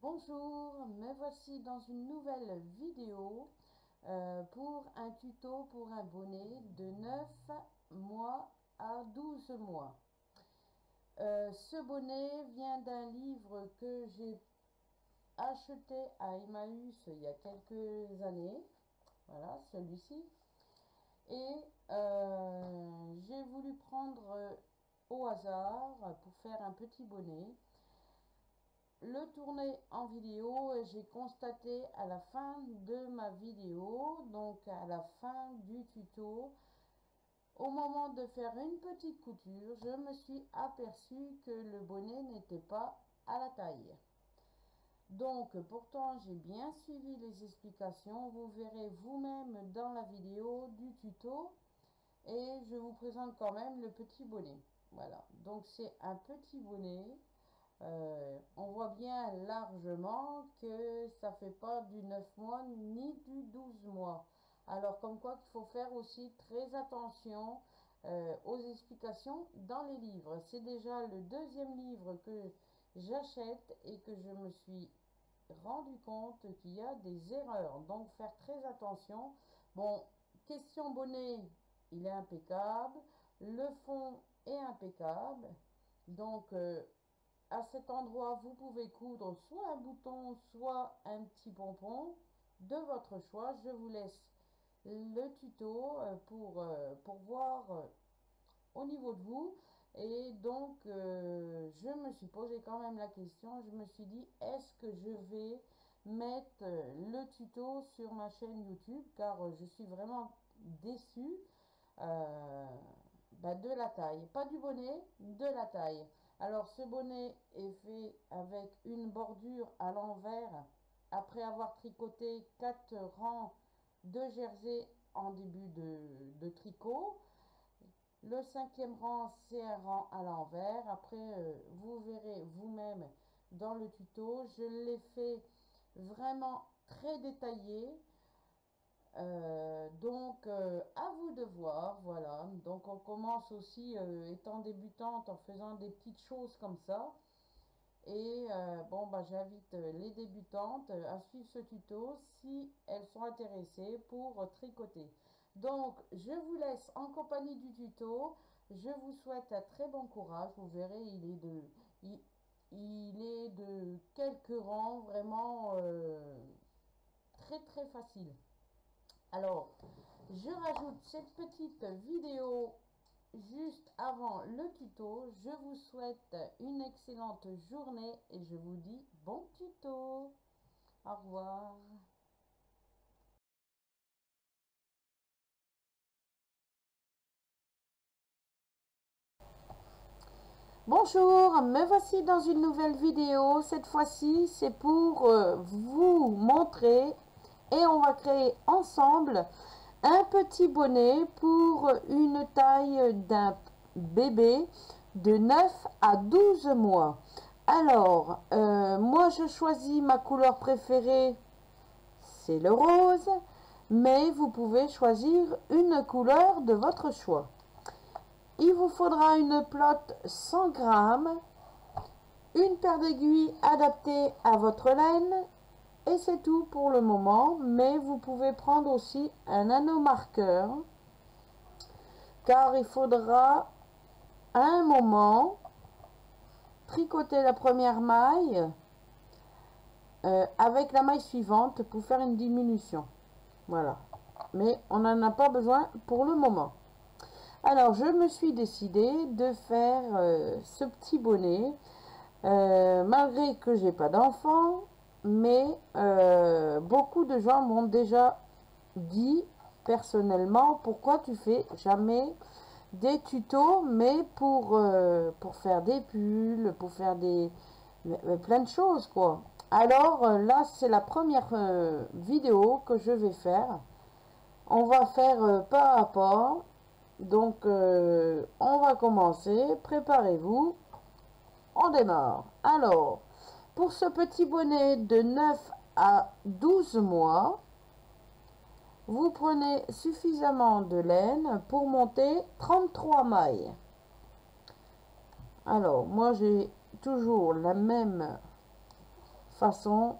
Bonjour, me voici dans une nouvelle vidéo pour un tuto pour un bonnet de 9 mois à 12 mois. Ce bonnet vient d'un livre que j'ai acheté à Emmaüs il y a quelques années. Voilà, celui-ci. Et j'ai voulu prendre au hasard pour faire un petit bonnet. Le tourner en vidéo et j'ai constaté à la fin de ma vidéo, donc à la fin du tuto, au moment de faire une petite couture, je me suis aperçu que le bonnet n'était pas à la taille. Donc pourtant j'ai bien suivi les explications, vous verrez vous-même dans la vidéo du tuto et je vous présente quand même le petit bonnet. Voilà, donc c'est un petit bonnet. On voit bien largement que ça fait pas du 9 mois ni du 12 mois. Alors comme quoi qu'il faut faire aussi très attention aux explications dans les livres. C'est déjà le deuxième livre que j'achète et que je me suis rendu compte qu'il y a des erreurs. Donc faire très attention. Bon, question bonnet, il est impeccable. Le fond est impeccable. Donc à cet endroit, vous pouvez coudre soit un bouton, soit un petit pompon de votre choix. Je vous laisse le tuto pour voir au niveau de vous. Et donc, je me suis posé quand même la question. Je me suis dit, est-ce que je vais mettre le tuto sur ma chaîne YouTube? Car je suis vraiment déçue de la taille. Pas du bonnet, de la taille. Alors ce bonnet est fait avec une bordure à l'envers après avoir tricoté 4 rangs de jersey en début de tricot. Le cinquième rang, c'est un rang à l'envers. Après, vous verrez vous-même dans le tuto. Je l'ai fait vraiment très détaillé. À vous de voir, voilà. Donc on commence aussi étant débutante en faisant des petites choses comme ça. Et j'invite les débutantes à suivre ce tuto si elles sont intéressées pour tricoter. Donc je vous laisse en compagnie du tuto. Je vous souhaite un très bon courage. Vous verrez, il est de quelques rangs, vraiment très très facile. Alors, je rajoute cette petite vidéo juste avant le tuto. Je vous souhaite une excellente journée et je vous dis bon tuto. Au revoir. Bonjour, me voici dans une nouvelle vidéo. Cette fois-ci, c'est pour vous montrer et on va créer ensemble un petit bonnet pour une taille d'un bébé de 9 à 12 mois. Alors, moi je choisis ma couleur préférée, c'est le rose, mais vous pouvez choisir une couleur de votre choix. Il vous faudra une pelote 100 grammes, une paire d'aiguilles adaptée à votre laine, et c'est tout pour le moment, mais vous pouvez prendre aussi un anneau marqueur, car il faudra à un moment tricoter la première maille avec la maille suivante pour faire une diminution. Voilà. Mais on n'en a pas besoin pour le moment. Alors, je me suis décidée de faire ce petit bonnet, malgré que j'ai pas d'enfant, mais beaucoup de gens m'ont déjà dit personnellement, pourquoi tu fais jamais des tutos, mais pour faire des pulls, pour faire plein de choses, quoi. Alors là, c'est la première vidéo que je vais faire. On va faire pas à pas. Donc, on va commencer. Préparez-vous. On démarre. Alors, pour ce petit bonnet de 9 à 12 mois, vous prenez suffisamment de laine pour monter 33 mailles. Alors, moi, j'ai toujours la même façon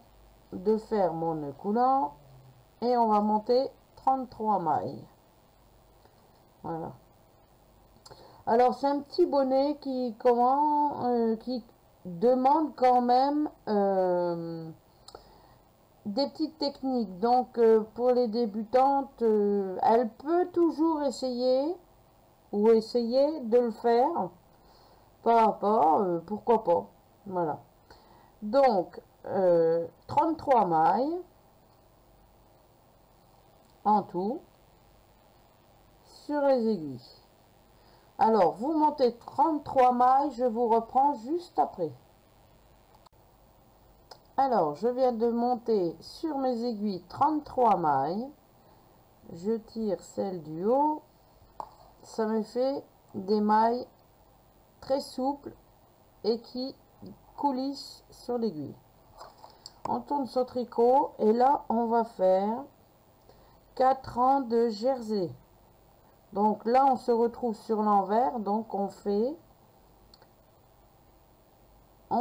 de faire mon nœud coulant et on va monter 33 mailles. Voilà. Alors c'est un petit bonnet qui qui demande quand même des petites techniques. Donc pour les débutantes, elle peut toujours essayer de le faire. Pas, pourquoi pas. Voilà. Donc 33 mailles en tout sur les aiguilles. Alors, vous montez 33 mailles, je vous reprends juste après. Alors, je viens de monter sur mes aiguilles 33 mailles. Je tire celle du haut. Ça me fait des mailles très souples et qui coulissent sur l'aiguille. On tourne son tricot et là, on va faire 4 rangs de jersey. Donc là, on se retrouve sur l'envers. Donc on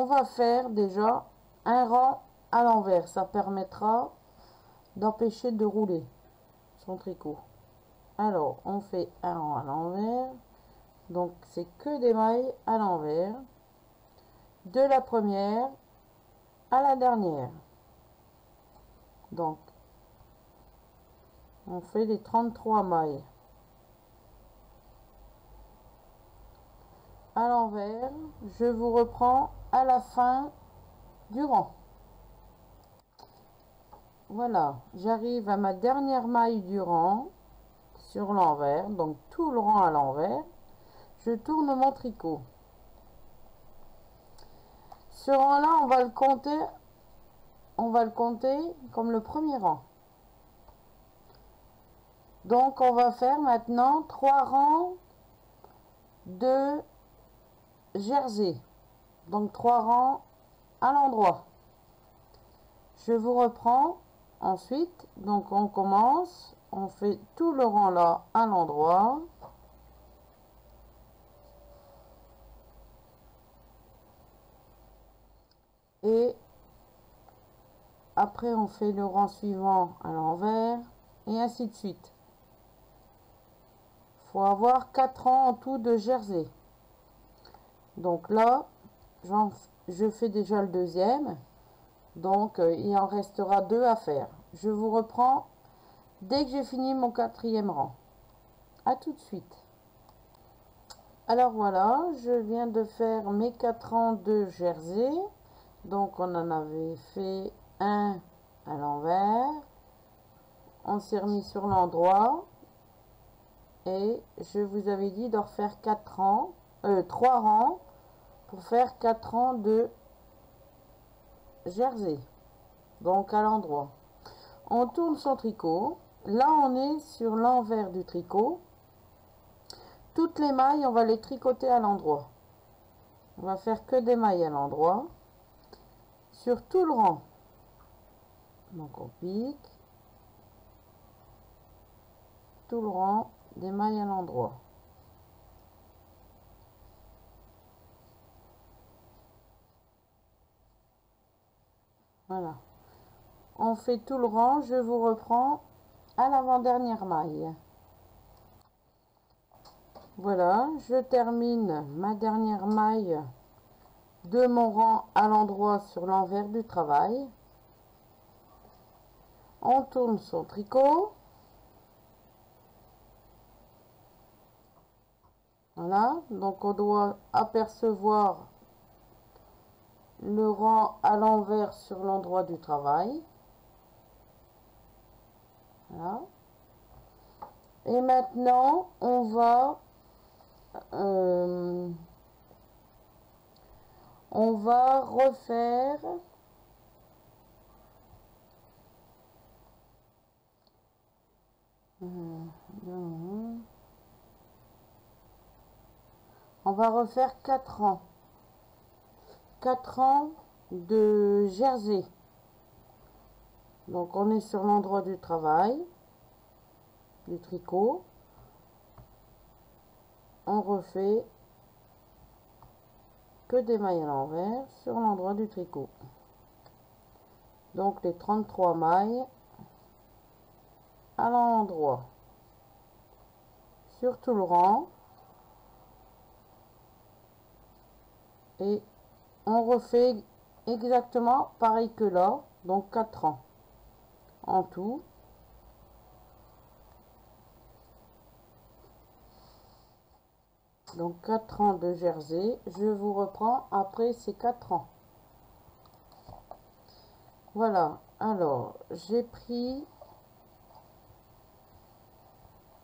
va faire déjà un rang à l'envers. Ça permettra d'empêcher de rouler son tricot. Alors, on fait un rang à l'envers. Donc c'est que des mailles à l'envers. De la première à la dernière. Donc, on fait les 33 mailles à l'envers. Je vous reprends à la fin du rang. Voilà, j'arrive à ma dernière maille du rang sur l'envers, donc tout le rang à l'envers. Je tourne mon tricot. Ce rang là, on va le compter comme le premier rang. Donc on va faire maintenant 3 rangs de jersey, donc 3 rangs à l'endroit. Je vous reprends ensuite. Donc on commence, on fait tout le rang là à l'endroit. Et après on fait le rang suivant à l'envers et ainsi de suite. Il faut avoir 4 rangs en tout de jersey. Donc là je fais déjà le deuxième, donc il en restera 2 à faire. Je vous reprends dès que j'ai fini mon 4e rang. À tout de suite. Alors voilà, je viens de faire mes 4 rangs de jersey. Donc on en avait fait un à l'envers. On s'est remis sur l'endroit. Et je vous avais dit de refaire 4 rangs, 3 rangs pour faire 4 rangs de jersey. Donc à l'endroit. On tourne son tricot. Là on est sur l'envers du tricot. Toutes les mailles, on va les tricoter à l'endroit. On va faire que des mailles à l'endroit. Sur tout le rang. Donc on pique. Tout le rang, des mailles à l'endroit. Voilà. On fait tout le rang. Je vous reprends à l'avant-dernière maille. Voilà, je termine ma dernière maille de mon rang à l'endroit sur l'envers du travail. On tourne son tricot. Voilà, donc on doit apercevoir le rang à l'envers sur l'endroit du travail. Voilà. Et maintenant, on va refaire on va refaire 4 rangs. 4 rangs de jersey. Donc on est sur l'endroit du travail, du tricot. On refait que des mailles à l'envers sur l'endroit du tricot. Donc les 33 mailles à l'endroit sur tout le rang, et on refait exactement pareil que là, donc 4 rangs en tout. Donc 4 rangs de jersey. Je vous reprends après ces 4 rangs. Voilà, alors j'ai pris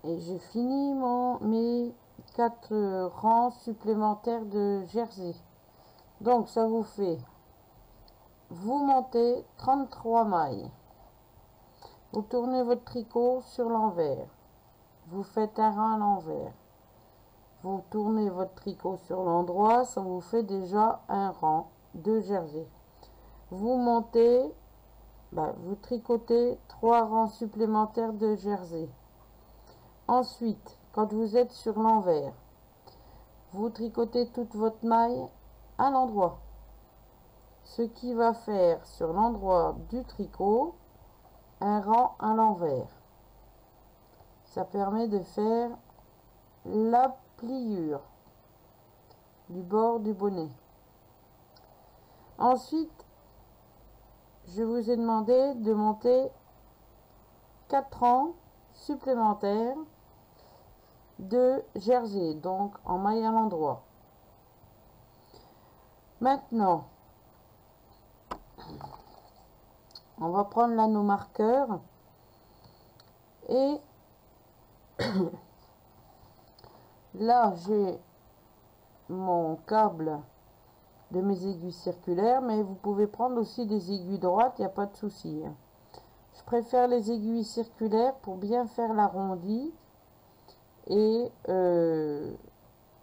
et j'ai fini mes 4 rangs supplémentaires de jersey. Donc ça vous fait, vous montez 33 mailles, vous tournez votre tricot sur l'envers, vous faites un rang à l'envers, vous tournez votre tricot sur l'endroit, ça vous fait déjà un rang de jersey. Vous montez, vous tricotez 3 rangs supplémentaires de jersey. Ensuite, quand vous êtes sur l'envers, vous tricotez toute votre maille à l'endroit, ce qui va faire sur l'endroit du tricot un rang à l'envers. Ça permet de faire la pliure du bord du bonnet. Ensuite, je vous ai demandé de monter 4 rangs supplémentaires de jersey, donc en maille à l'endroit. Maintenant, on va prendre l'anneau marqueur et là j'ai mon câble de mes aiguilles circulaires, mais vous pouvez prendre aussi des aiguilles droites, il n'y a pas de souci. Je préfère les aiguilles circulaires pour bien faire l'arrondi et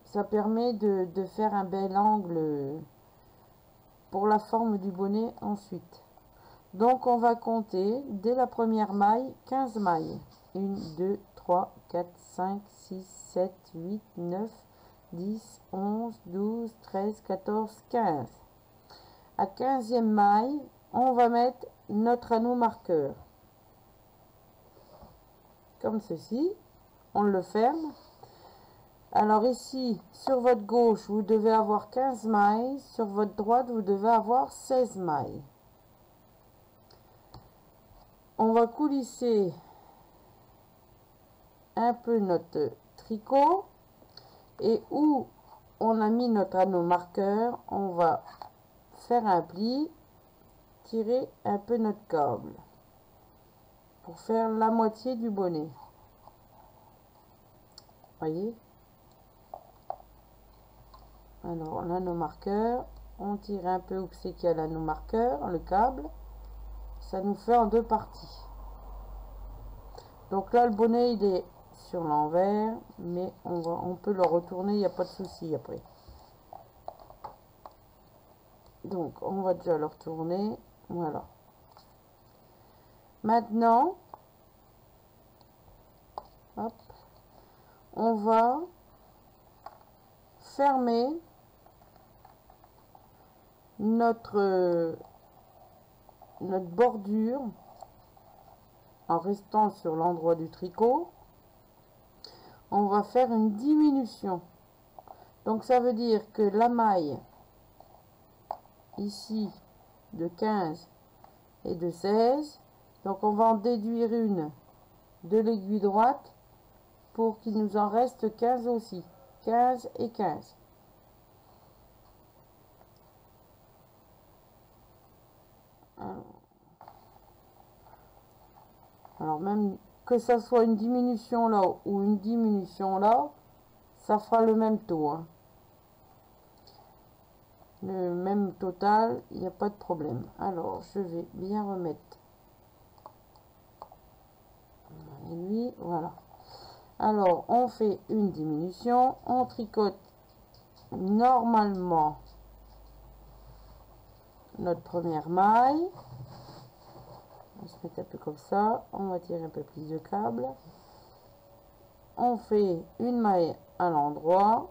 ça permet de faire un bel angle pour la forme du bonnet ensuite. Donc on va compter dès la première maille 15 mailles. 1, 2, 3, 4, 5, 6, 7, 8, 9, 10, 11, 12, 13, 14, 15. À 15e maille, on va mettre notre anneau marqueur. Comme ceci. On le ferme. Alors ici, sur votre gauche, vous devez avoir 15 mailles. Sur votre droite, vous devez avoir 16 mailles. On va coulisser un peu notre tricot. Et où on a mis notre anneau marqueur, on va faire un pli, tirer un peu notre câble pour faire la moitié du bonnet. Voyez? Alors l'anneau marqueur, on tire un peu où c'est qu'il y a l'anneau marqueur, le câble, ça nous fait en 2 parties. Donc là le bonnet il est sur l'envers, mais on peut le retourner, il n'y a pas de souci après. Donc on va déjà le retourner, voilà. Maintenant, hop, on va fermer notre bordure en restant sur l'endroit du tricot. On va faire une diminution. Donc ça veut dire que la maille ici de 15 et de 16, donc on va en déduire une de l'aiguille droite pour qu'il nous en reste 15 aussi. 15 et 15. Alors même que ça soit une diminution là ou une diminution là, ça fera le même taux. Hein. Le même total, il n'y a pas de problème. Alors je vais bien remettre lui, voilà. Alors on fait une diminution, on tricote normalement notre première maille. On se met un peu comme ça, on va tirer un peu plus de câble. On fait une maille à l'endroit.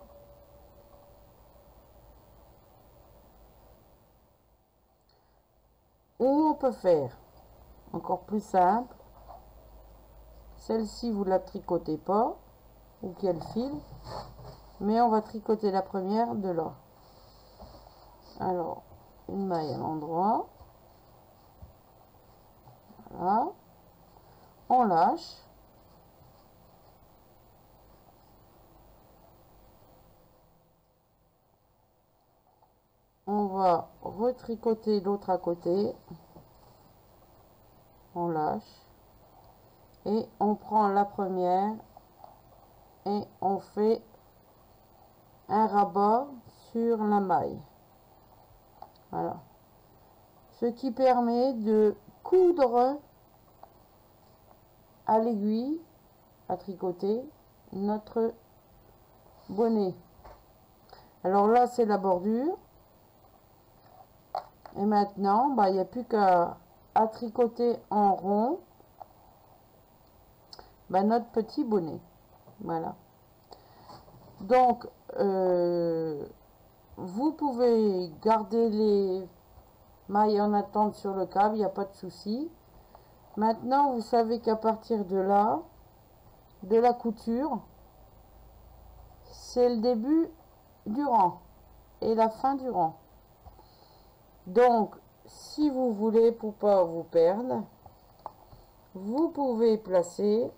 Ou on peut faire encore plus simple. Celle-ci, vous la tricotez pas, ou qu'elle file, mais on va tricoter la première de là. Alors, une maille à l'endroit. Voilà. On lâche. On va retricoter l'autre à côté. On lâche. Et on prend la première et on fait un rabat sur la maille. Voilà. Ce qui permet de coudre à l'aiguille, à tricoter, notre bonnet. Alors là, c'est la bordure. Et maintenant, il n'y a plus qu'à tricoter en rond notre petit bonnet. Voilà. Donc, vous pouvez garder les mailles en attente sur le câble, il n'y a pas de souci. Maintenant, vous savez qu'à partir de là, de la couture, c'est le début du rang et la fin du rang. Donc, si vous voulez, pour pas vous perdre, vous pouvez placer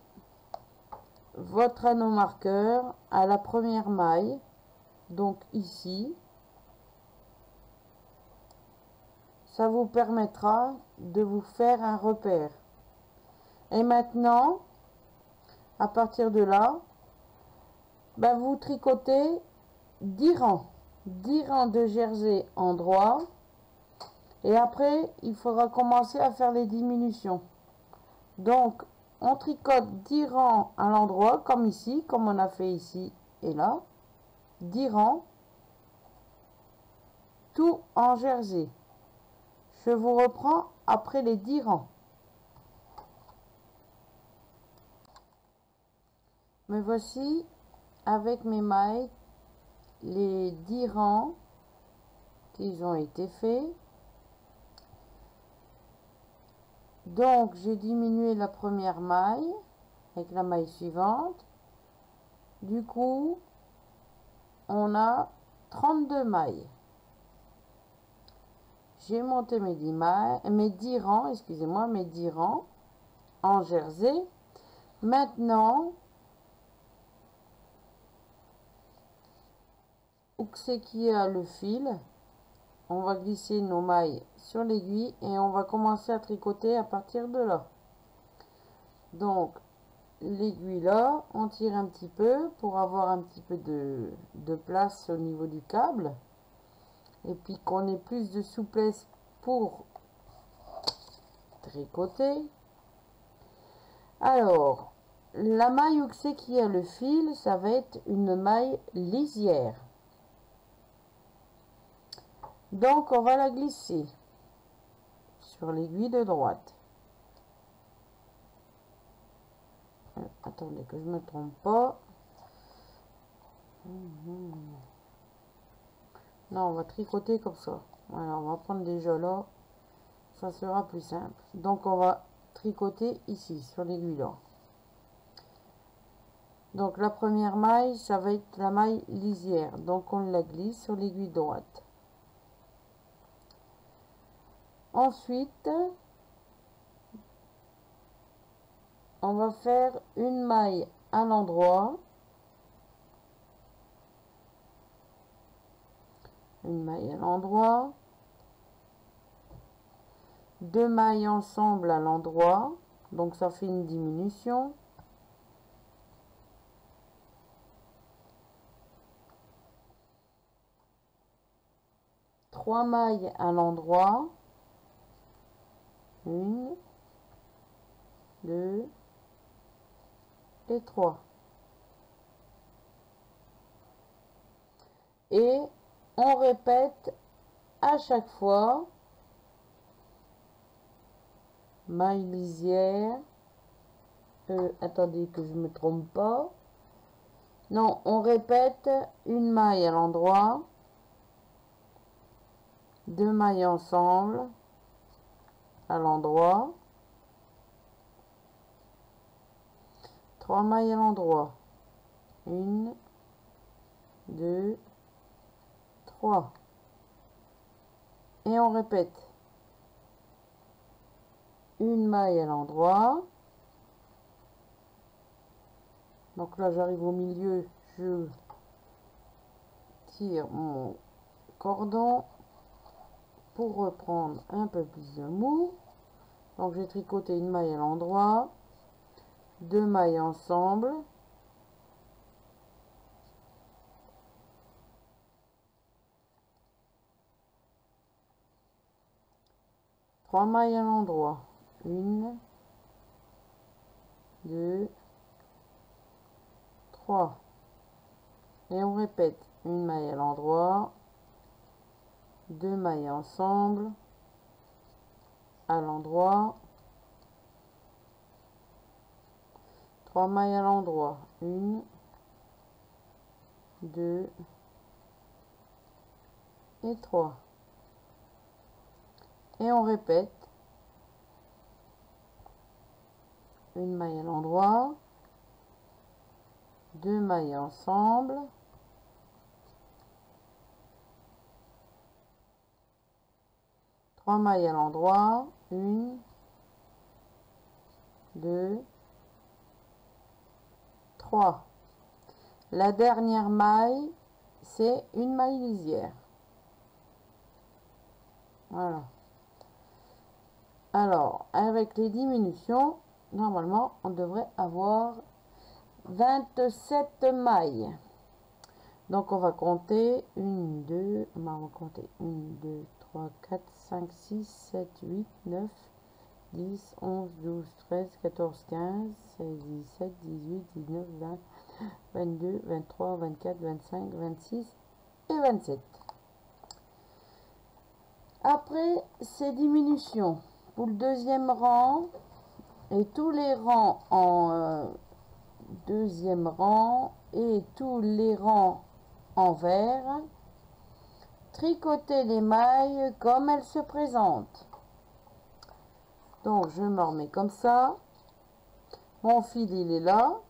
votre anneau marqueur à la première maille, donc ici. Ça vous permettra de vous faire un repère. Et maintenant, à partir de là, vous tricotez 10 rangs. 10 rangs de jersey en droit. Et après, il faudra commencer à faire les diminutions. Donc, on tricote 10 rangs à l'endroit, comme ici, comme on a fait ici et là. 10 rangs, tout en jersey. Je vous reprends après les 10 rangs. Me voici avec mes mailles, les 10 rangs qui ont été faits. Donc, j'ai diminué la première maille avec la maille suivante. Du coup, on a 32 mailles. J'ai monté mes 10 mailles, mes 10 rangs, excusez-moi, mes 10 rangs en jersey. Maintenant, où c'est qu'il y a le fil, on va glisser nos mailles sur l'aiguille et on va commencer à tricoter à partir de là. Donc, l'aiguille là, on tire un petit peu pour avoir un petit peu de place au niveau du câble. Et puis qu'on ait plus de souplesse pour tricoter. Alors, la maille où c'est qu'il y a le fil, ça va être une maille lisière. Donc, on va la glisser sur l'aiguille de droite. Attendez que je ne me trompe pas. Non, on va tricoter comme ça. Voilà, on va prendre déjà là. Ça sera plus simple. Donc, on va tricoter ici, sur l'aiguille là. Donc, la première maille, ça va être la maille lisière. Donc, on la glisse sur l'aiguille droite. Ensuite, on va faire une maille à l'endroit. Une maille à l'endroit. 2 mailles ensemble à l'endroit. Donc, ça fait une diminution. Trois mailles à l'endroit. 1, 2 et 3. Et on répète à chaque fois maille lisière. Attendez que je me trompe pas. Non, on répète une maille à l'endroit. 2 mailles ensemble. à l'endroit, 3 mailles à l'endroit, 1, 2, 3, et on répète, une maille à l'endroit. Donc là j'arrive au milieu, je tire mon cordon pour reprendre un peu plus de mou. Donc j'ai tricoté une maille à l'endroit, 2 mailles ensemble, trois mailles à l'endroit, 1, 2, 3, et on répète, une maille à l'endroit, 2 mailles ensemble, à l'endroit, 3 mailles à l'endroit, 1, 2 et 3, et on répète, une maille à l'endroit, 2 mailles ensemble, trois mailles à l'endroit, 1, 2, 3. La dernière maille, c'est une maille lisière. Voilà. Alors, avec les diminutions, normalement, on devrait avoir 27 mailles. Donc, on va compter 1, 2, on va compter 1, 2, 3, 4, 5, 6, 7, 8, 9, 10, 11, 12, 13, 14, 15, 16, 17, 18, 19, 20, 22, 23, 24, 25, 26 et 27. Après ces diminutions, pour le deuxième rang et tous les rangs en deuxième rang et tous les rangs en vert, tricotez les mailles comme elles se présentent. Donc je me remets comme ça, mon fil il est là,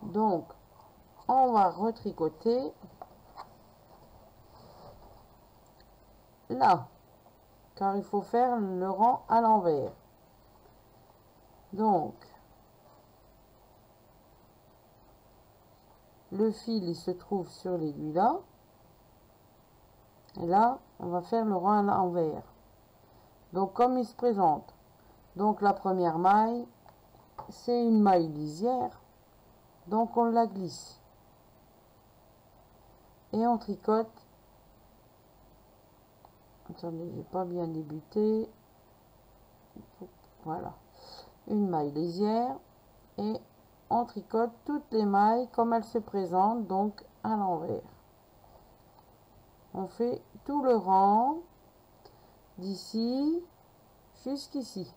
donc on va retricoter là, car il faut faire le rang à l'envers. Donc le fil il se trouve sur l'aiguille là, et là on va faire le rang à l'envers. Donc comme il se présente, donc la première maille c'est une maille lisière, donc on la glisse et on tricote. Attendez, j'ai pas bien débuté. Voilà, une maille lisière et on tricote toutes les mailles comme elles se présentent, donc à l'envers. On fait tout le rang d'ici jusqu'ici.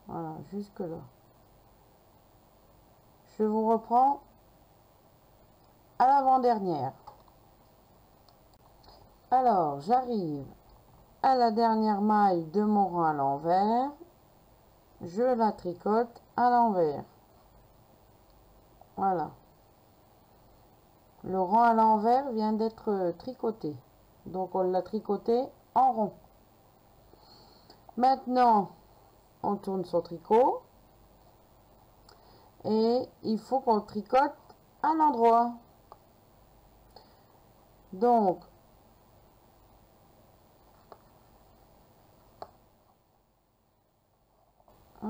Voilà, jusque là. Je vous reprends à l'avant-dernière. Alors, j'arrive à la dernière maille de mon rang à l'envers. Je la tricote à l'envers. Voilà. Le rang à l'envers vient d'être tricoté. Donc, on l'a tricoté en rond. Maintenant, on tourne son tricot. Et il faut qu'on tricote à l'endroit. Donc,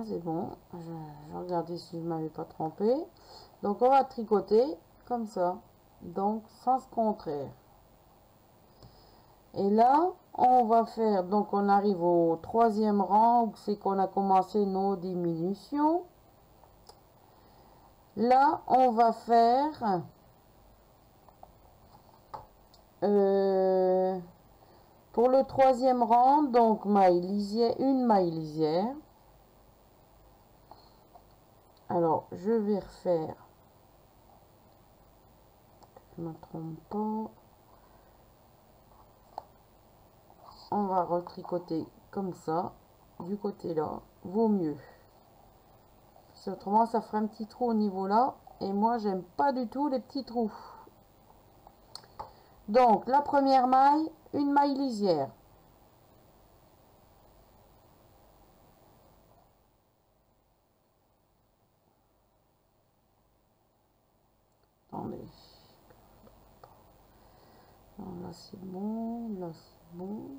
c'est bon, je regardais si je ne m'avais pas trompé. Donc on va tricoter comme ça, donc sens contraire. Et là on va faire, donc on arrive au troisième rang où c'est qu'on a commencé nos diminutions. Là on va faire pour le troisième rang, donc maille lisière, une maille lisière. Alors, je vais refaire, je ne me trompe pas, à retricoter comme ça, du côté là, vaut mieux. Parce que autrement, ça ferait un petit trou au niveau là. Et moi, j'aime pas du tout les petits trous. Donc, la première maille, une maille lisière. Attendez. Alors là, c'est bon. Là, c'est bon.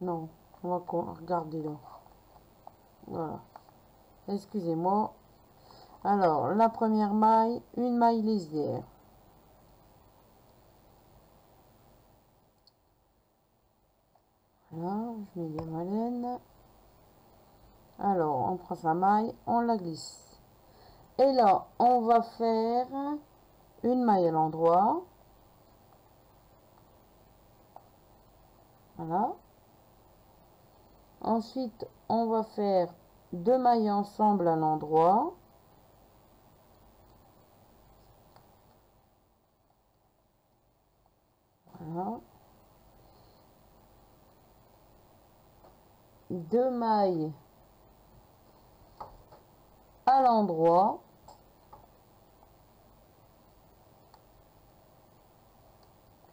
Non, on va regarder là. Voilà. Excusez-moi. Alors, la première maille, une maille lisière. Voilà, je mets bien ma laine. Alors, on prend sa maille, on la glisse. Et là, on va faire une maille à l'endroit. Voilà. Ensuite, on va faire 2 mailles ensemble à l'endroit. Voilà. 2 mailles à l'endroit.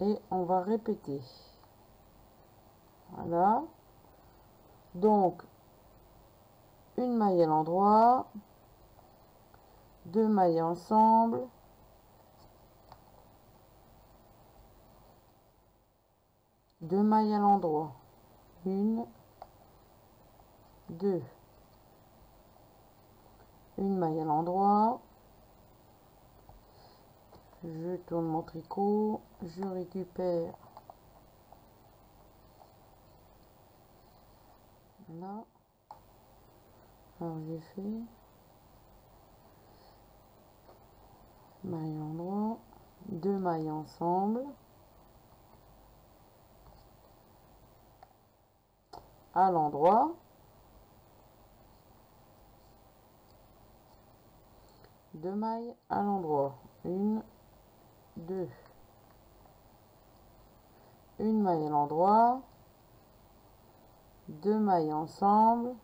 Et on va répéter. Voilà. Donc, une maille à l'endroit, 2 mailles ensemble, deux mailles à l'endroit, 1, 2, une maille à l'endroit, je tourne mon tricot, je récupère, là, alors j'ai fait maille à l'endroit, 2 mailles ensemble, à l'endroit, deux mailles à l'endroit, 1, 2, une maille à l'endroit, 2 mailles ensemble,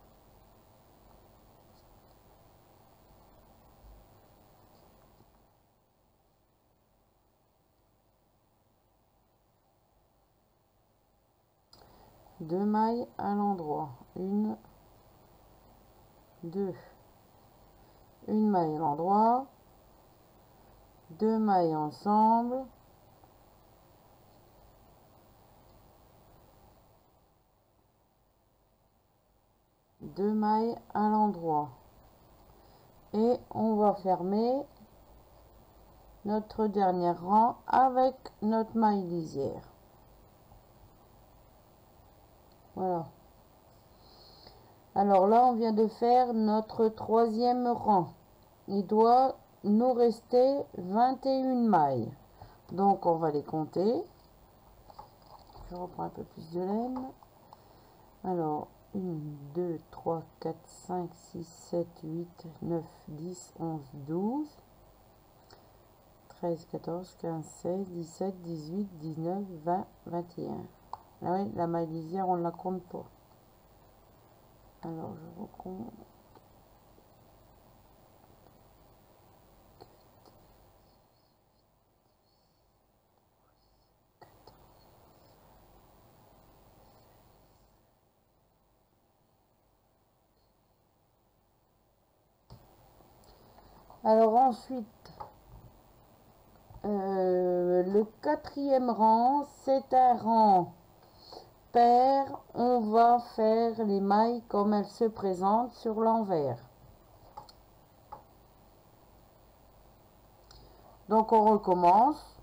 deux mailles à l'endroit, 1, 2, une maille à l'endroit, 2 mailles ensemble, deux mailles à l'endroit, et on va fermer notre dernier rang avec notre maille lisière. Voilà. Alors là, on vient de faire notre 3e rang. Il doit nous rester 21 mailles. Donc, on va les compter. Je reprends un peu plus de laine. Alors, 1, 2, 3, 4, 5, 6, 7, 8, 9, 10, 11, 12, 13, 14, 15, 16, 17, 18, 19, 20, 21. Là, oui, la maille lisière, on ne la compte pas. Alors, je recompte. Alors ensuite, le 4e rang, c'est un rang pair. On va faire les mailles comme elles se présentent sur l'envers. Donc on recommence,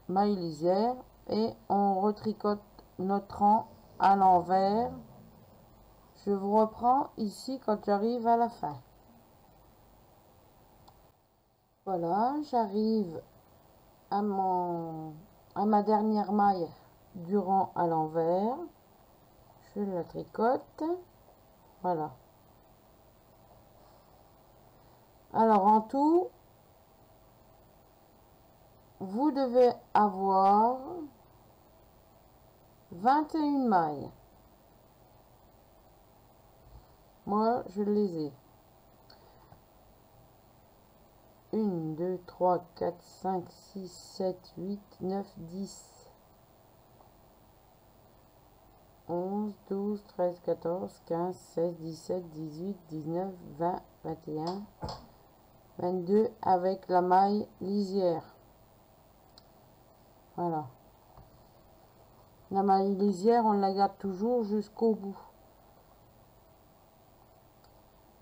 maille lisière, et on retricote notre rang à l'envers. Je vous reprends ici quand j'arrive à la fin. Voilà, j'arrive à ma dernière maille du rang à l'envers. Je la tricote. Voilà. Alors en tout, vous devez avoir 21 mailles. Moi, je les ai. 1, 2, 3, 4, 5, 6, 7, 8, 9, 10, 11, 12, 13, 14, 15, 16, 17, 18, 19, 20, 21, 22 avec la maille lisière. Voilà. La maille lisière, on la garde toujours jusqu'au bout.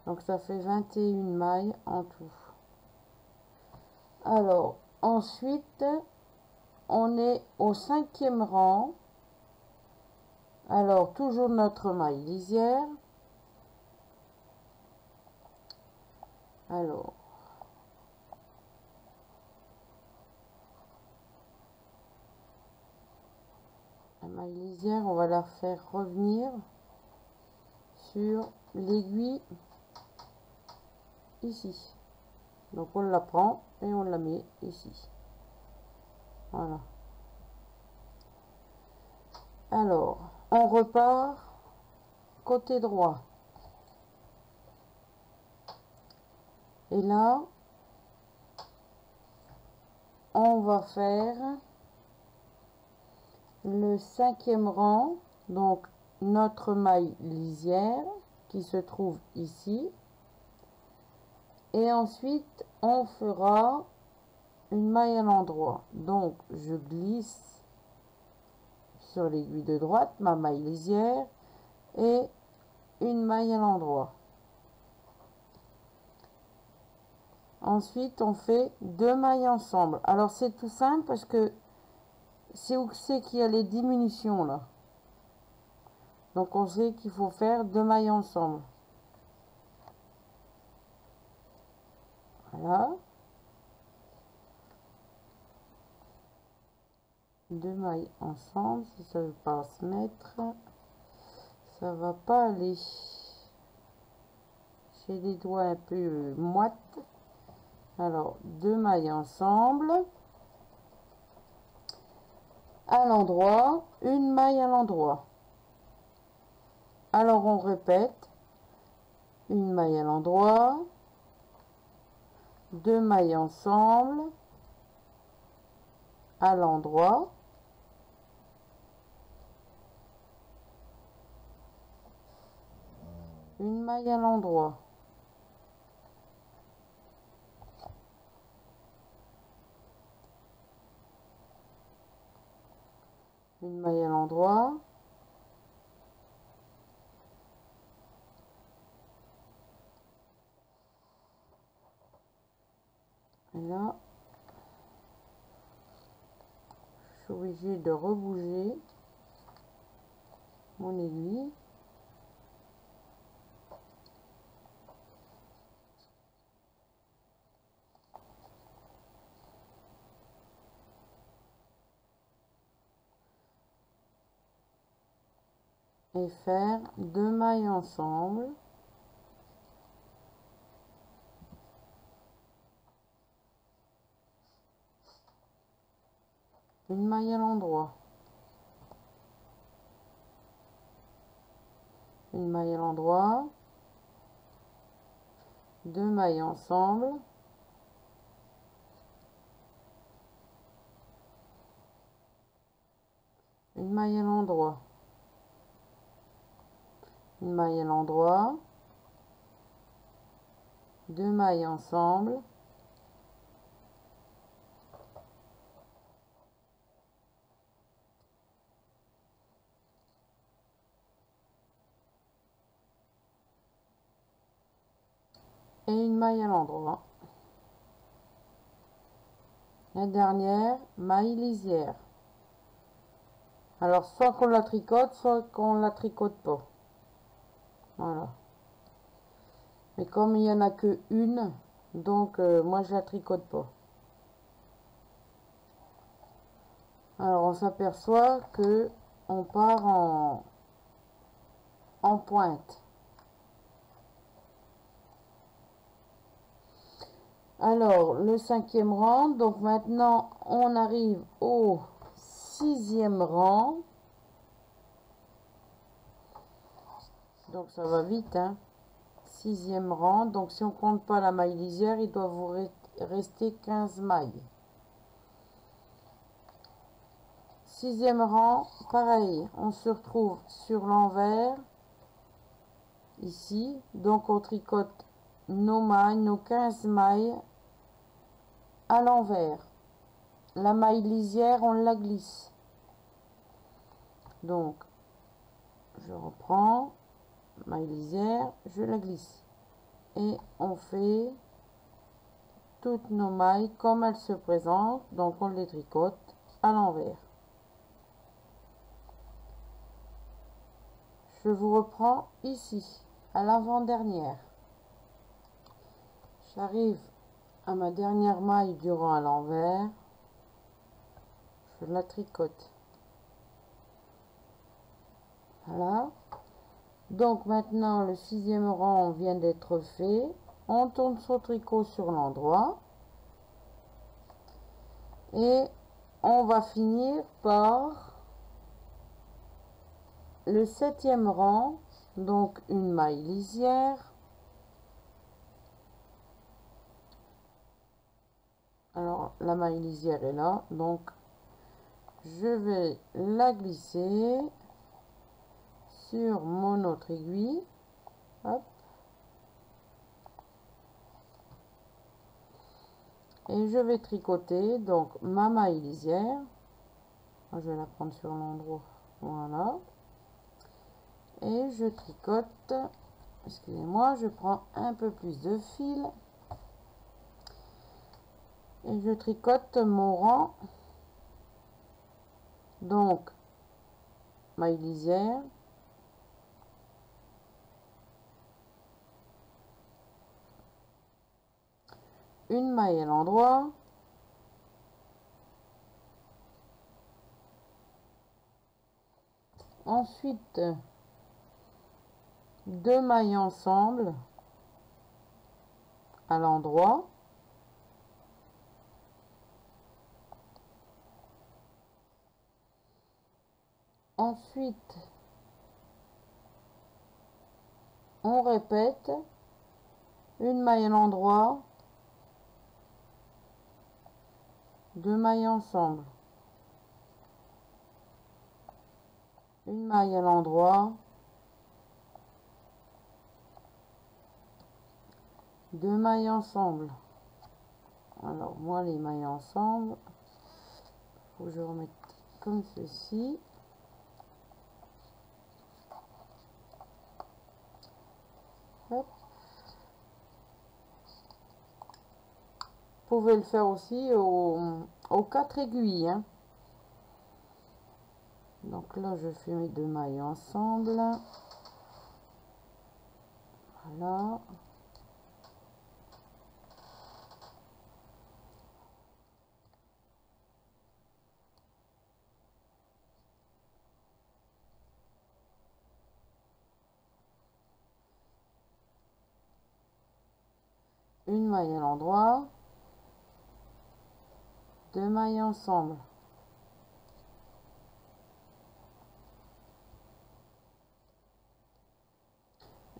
Donc ça fait 21 mailles en tout. Alors, ensuite, on est au 5e rang. Alors, toujours notre maille lisière. Alors, la maille lisière, on va la faire revenir sur l'aiguille ici. Donc, on la prend et on la met ici. Voilà. Alors, on repart côté droit. Et là, on va faire le 5e rang, donc notre maille lisière qui se trouve ici. Et ensuite, on fera une maille à l'endroit. Donc, je glisse sur l'aiguille de droite, ma maille lisière, et une maille à l'endroit. Ensuite, on fait 2 mailles ensemble. Alors, c'est tout simple parce que c'est où c'est qu'il y a les diminutions là. Donc, on sait qu'il faut faire 2 mailles ensemble. Voilà. 2 mailles ensemble. Si ça ne veut pas se mettre, ça va pas aller. J'ai des doigts un peu moites. Alors, 2 mailles ensemble. À l'endroit, une maille à l'endroit. Alors, on répète. Une maille à l'endroit. 2 mailles ensemble. À l'endroit. Une maille à l'endroit. Une maille à l'endroit. Et là, je suis obligée de rebouger mon aiguille. Et faire 2 mailles ensemble. Une maille à l'endroit. Une maille à l'endroit. 2 mailles ensemble. Une maille à l'endroit. Une maille à l'endroit. 2 mailles ensemble. Et une maille à l'endroit. La dernière, maille lisière. Alors, soit qu'on la tricote, soit qu'on la tricote pas. Voilà. Mais comme il n'y en a que une, donc moi je la tricote pas. Alors, on s'aperçoit que on part en pointe. Alors, le 5e rang. Donc maintenant, on arrive au 6e rang. Donc ça va vite, hein. 6e rang. Donc si on compte pas la maille lisière, il doit vous rester 15 mailles. 6e rang, pareil, on se retrouve sur l'envers, ici. Donc on tricote nos mailles, nos 15 mailles à l'envers. La maille lisière, on la glisse. Donc, je reprends, maille lisière, je la glisse. Et on fait toutes nos mailles comme elles se présentent. Donc on les tricote à l'envers. Je vous reprends ici, à l'avant-dernière. J'arrive à ma dernière maille du rang à l'envers. Je la tricote. Voilà. Donc maintenant, le 6e rang vient d'être fait. On tourne son tricot sur l'endroit. Et on va finir par le 7e rang. Donc une maille lisière. Alors la maille lisière est là, donc je vais la glisser sur mon autre aiguille. Hop. Et je vais tricoter donc ma maille lisière. Je vais la prendre sur l'endroit. Voilà. Et je tricote. Excusez-moi, je prends un peu plus de fil. Et je tricote mon rang. Donc, maille lisière. Une maille à l'endroit. Ensuite, 2 mailles ensemble à l'endroit. Ensuite, on répète, une maille à l'endroit, 2 mailles ensemble, une maille à l'endroit, 2 mailles ensemble. Alors moi les mailles ensemble, faut que je remette comme ceci. Hop. Vous pouvez le faire aussi aux 4 aiguilles, hein. Donc là je fais mes 2 mailles ensemble. Voilà. Une maille à l'endroit, 2 mailles ensemble.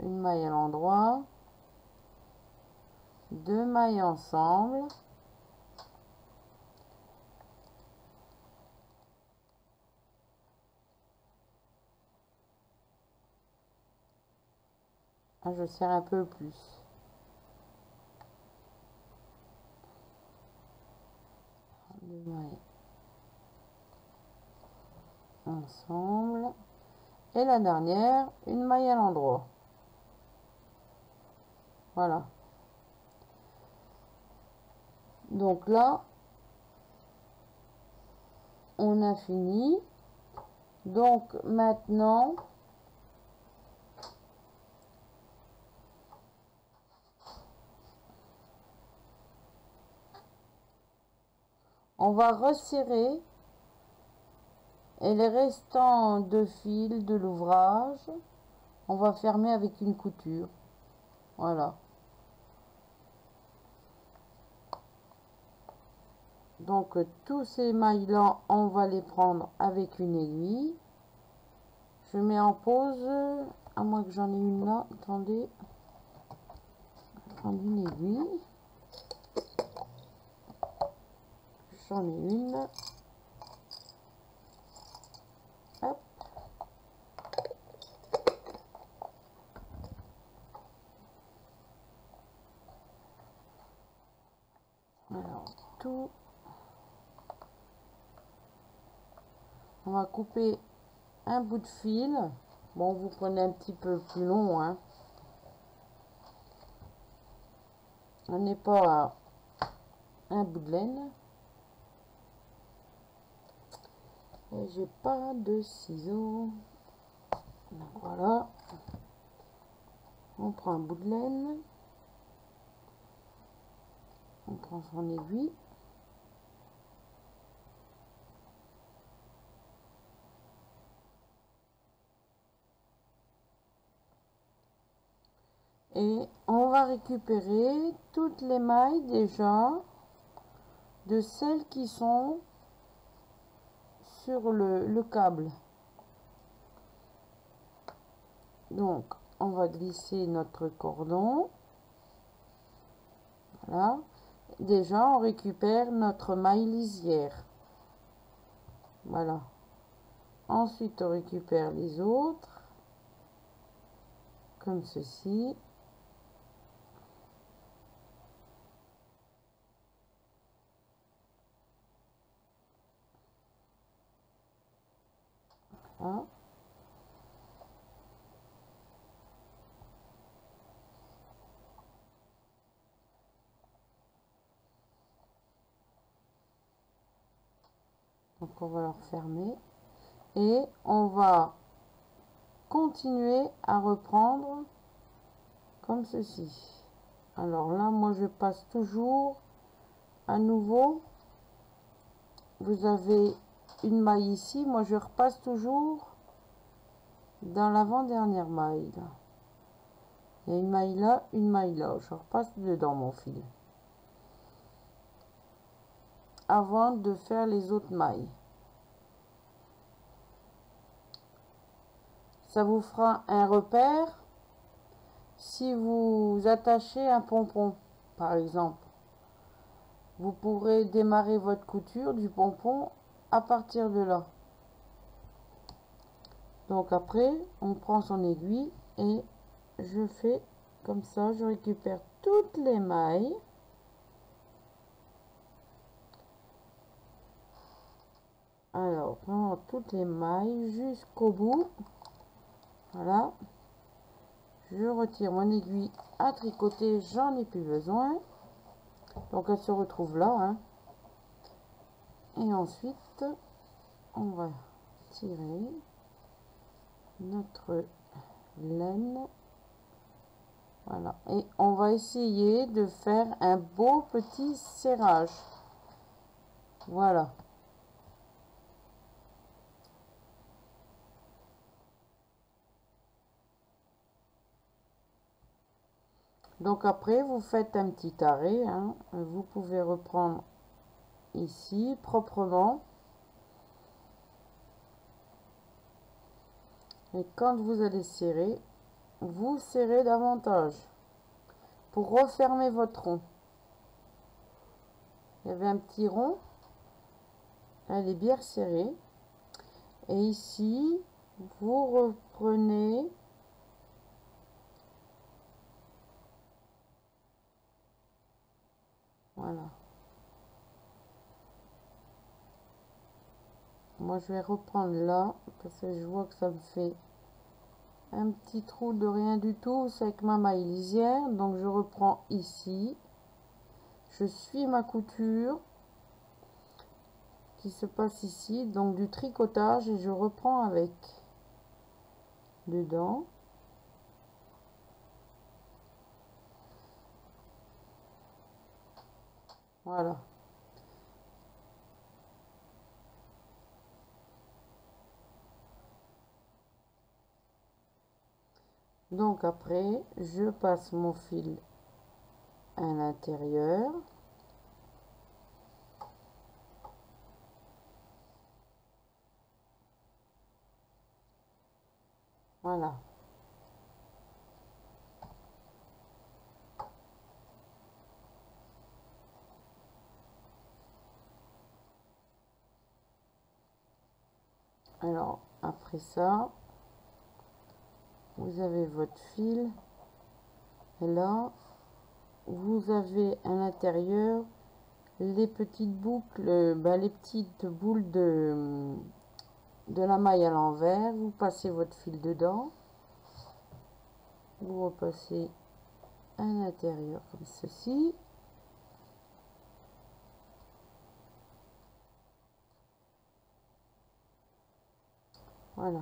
Une maille à l'endroit, 2 mailles ensemble. Ah, je serre un peu plus. Deux mailles ensemble. Et la dernière, une maille à l'endroit. Voilà. Donc là, on a fini. Donc maintenant, on va resserrer et les restants de fil de l'ouvrage, on va fermer avec une couture. Voilà. Donc tous ces mailles là, on va les prendre avec une aiguille. Je mets en pause, à moins que j'en ai une là. Attendez, je vais prendre une aiguille. J'en ai une. Hop. Alors tout. On va couper un bout de fil. Bon, vous prenez un petit peu plus long, hein. On n'est pas à un bout de laine. Et j'ai pas de ciseaux. Donc voilà. On prend un bout de laine. On prend son aiguille. Et on va récupérer toutes les mailles déjà de celles qui sont sur le câble. Donc on va glisser notre cordon. Voilà. Déjà on récupère notre maille lisière. Voilà. Ensuite on récupère les autres. Comme ceci. Voilà. Donc on va leur fermer. Et on va continuer à reprendre comme ceci. Alors là, moi je passe toujours à nouveau. Vous avez une maille ici, moi je repasse toujours dans l'avant-dernière maille. Là. Il y a une maille là. Je repasse dedans mon fil. Avant de faire les autres mailles. Ça vous fera un repère si vous attachez un pompon, par exemple. Vous pourrez démarrer votre couture du pompon à partir de là. Donc après, on prend son aiguille et je fais comme ça, je récupère toutes les mailles. Alors, vraiment toutes les mailles jusqu'au bout. Voilà. Je retire mon aiguille à tricoter, j'en ai plus besoin. Donc elle se retrouve là. Hein. Et ensuite, on va tirer notre laine. Voilà. Et on va essayer de faire un beau petit serrage. Voilà. Donc après, vous faites un petit arrêt. Hein. Vous pouvez reprendre ici proprement. Et quand vous allez serrer, vous serrez davantage pour refermer votre rond. Il y avait un petit rond. Elle est bien serrée. Et ici, vous reprenez voilà. Moi, je vais reprendre là, parce que je vois que ça me fait un petit trou de rien du tout. C'est avec ma maille lisière. Donc, je reprends ici. Je suis ma couture qui se passe ici. Donc, du tricotage. Et je reprends avec dedans. Voilà. Donc après, je passe mon fil à l'intérieur. Alors, après ça, vous avez votre fil. Et là, vous avez à l'intérieur les petites boucles, les petites boules de la maille à l'envers. Vous passez votre fil dedans. Vous repassez à l'intérieur comme ceci. Voilà.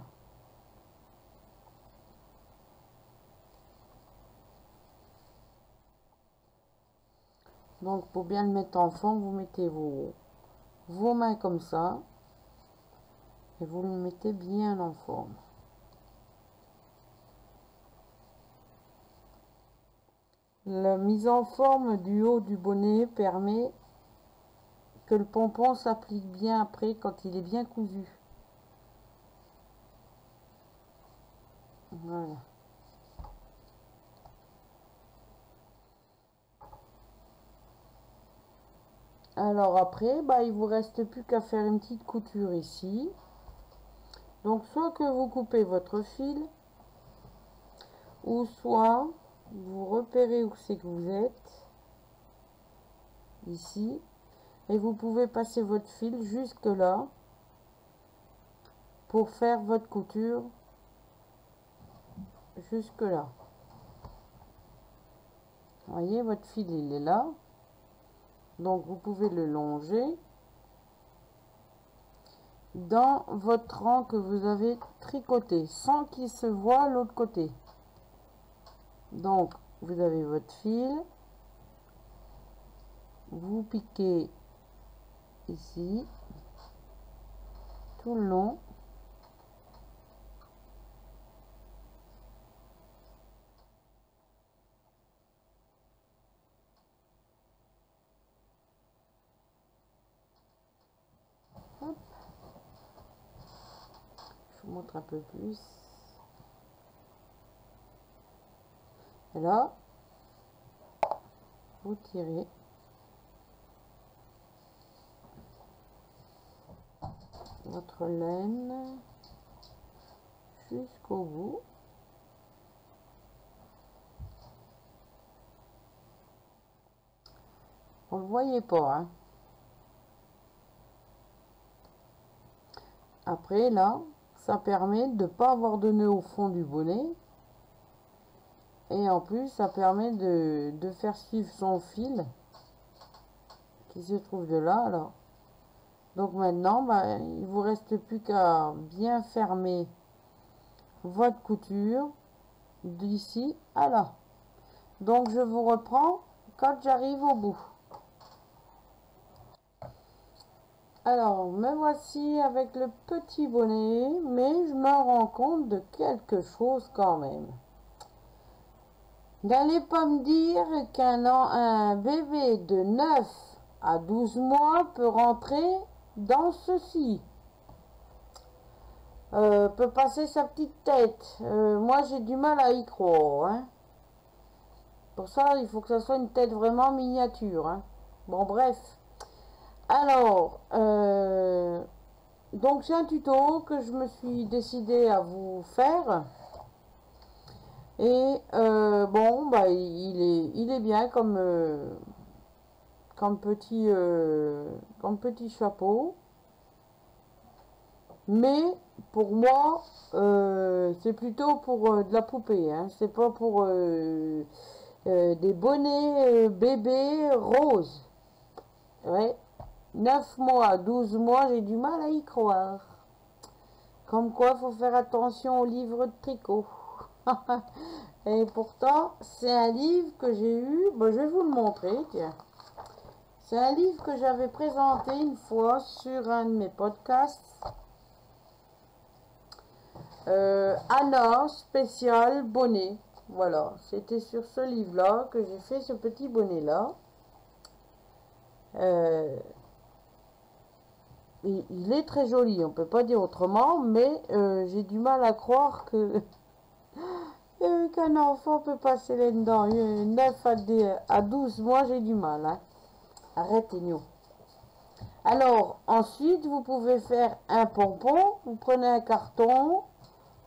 Donc, pour bien le mettre en forme, vous mettez vos mains comme ça. Et vous le mettez bien en forme. La mise en forme du haut du bonnet permet que le pompon s'applique bien après quand il est bien cousu. Voilà. Alors après, il vous reste plus qu'à faire une petite couture ici. Donc soit que vous coupez votre fil, ou soit vous repérez où c'est que vous êtes, ici, et vous pouvez passer votre fil jusque là pour faire votre couture jusque là. Vous voyez, votre fil il est là, donc vous pouvez le longer dans votre rang que vous avez tricoté sans qu'il se voit l'autre côté. Donc vous avez votre fil, vous piquez ici tout le long. Hop. Je vous montre un peu plus. Et là, vous tirez votre laine jusqu'au bout. On le voyait pas, hein. Après là, ça permet de ne pas avoir de nœud au fond du bonnet. Et en plus, ça permet de faire suivre son fil qui se trouve de là. Alors, donc maintenant, il vous reste plus qu'à bien fermer votre couture d'ici à là. Donc, je vous reprends quand j'arrive au bout. Alors, me voici avec le petit bonnet, mais je me rends compte de quelque chose quand même. N'allez pas me dire un bébé de 9 à 12 mois peut rentrer dans ceci. Peut passer sa petite tête. Moi, j'ai du mal à y croire. Hein. Pour ça, il faut que ça soit une tête vraiment miniature. Hein. Bon, bref. Alors, donc c'est un tuto que je me suis décidé à vous faire. Et bon, il est bien comme petit chapeau. Mais pour moi, c'est plutôt pour de la poupée. Hein. C'est pas pour des bonnets bébés roses. Ouais. 9 mois, 12 mois, j'ai du mal à y croire. Comme quoi, il faut faire attention aux livres de tricot. Et pourtant, c'est un livre que j'ai eu. Bon, je vais vous le montrer, tiens. C'est un livre que j'avais présenté une fois sur un de mes podcasts. Anna spécial bonnet. Voilà, c'était sur ce livre-là que j'ai fait ce petit bonnet-là. Il est très joli, on peut pas dire autrement, mais j'ai du mal à croire que qu'un enfant peut passer là-dedans. 9 à 12 mois, j'ai du mal. Hein. Arrêtez-nous. Alors, ensuite, vous pouvez faire un pompon. Vous prenez un carton,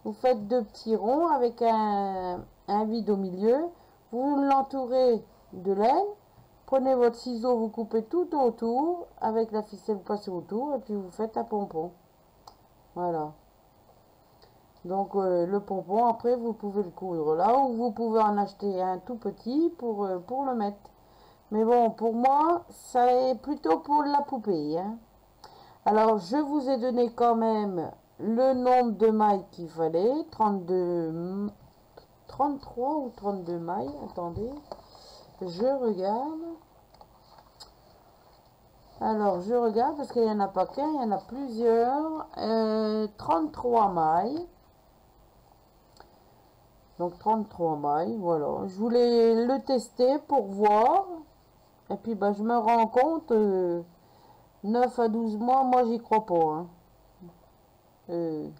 vous faites 2 petits ronds avec un vide au milieu. Vous l'entourez de laine. Prenez votre ciseau, vous coupez tout autour. Avec la ficelle, vous passez autour et puis vous faites un pompon. Voilà. Donc, le pompon, après, vous pouvez le coudre là ou vous pouvez en acheter un tout petit pour le mettre. Mais bon, pour moi, ça est plutôt pour la poupée, hein. Alors, je vous ai donné quand même le nombre de mailles qu'il fallait. 33 ou 32 mailles. Attendez, je regarde. Alors, je regarde parce qu'il n'y en a pas qu'un, il y en a plusieurs. 33 mailles. Donc, 33 mailles, voilà. Je voulais le tester pour voir. Et puis, bah, je me rends compte, 9 à 12 mois, moi, j'y crois pas, hein.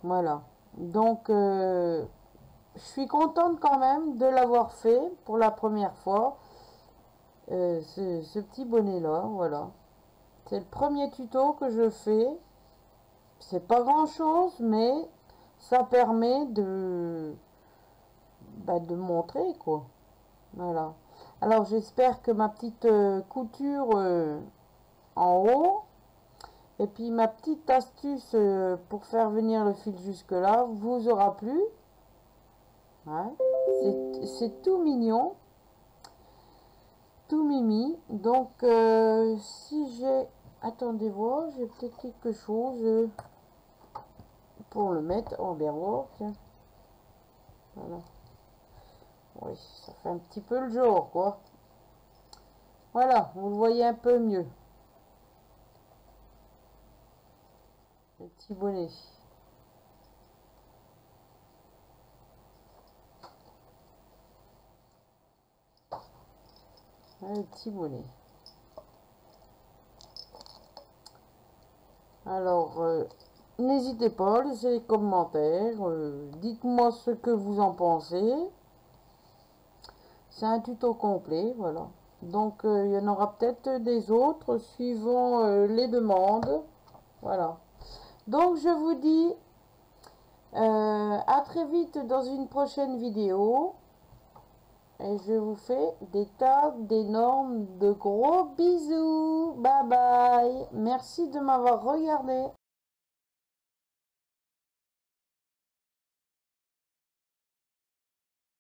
Voilà. Donc, je suis contente quand même de l'avoir fait pour la première fois. Ce petit bonnet là, voilà. C'est le premier tuto que je fais. C'est pas grand chose, mais ça permet de montrer quoi. Voilà. Alors j'espère que ma petite couture en haut et puis ma petite astuce pour faire venir le fil jusque là vous aura plu. Ouais. C'est tout mignon. Tout mimi. Donc, si j'ai... Attendez voir, j'ai peut-être quelque chose pour le mettre. On va bien voir, tiens. Voilà. Oui, ça fait un petit peu le jour, quoi. Voilà, vous le voyez un peu mieux. Le petit bonnet. Le petit bonnet. Alors, n'hésitez pas, laissez les commentaires. Dites-moi ce que vous en pensez. C'est un tuto complet, voilà. Donc, il y en aura peut-être des autres suivant les demandes. Voilà. Donc, je vous dis à très vite dans une prochaine vidéo. Et je vous fais des tas d'énormes, de gros bisous. Bye bye. Merci de m'avoir regardé.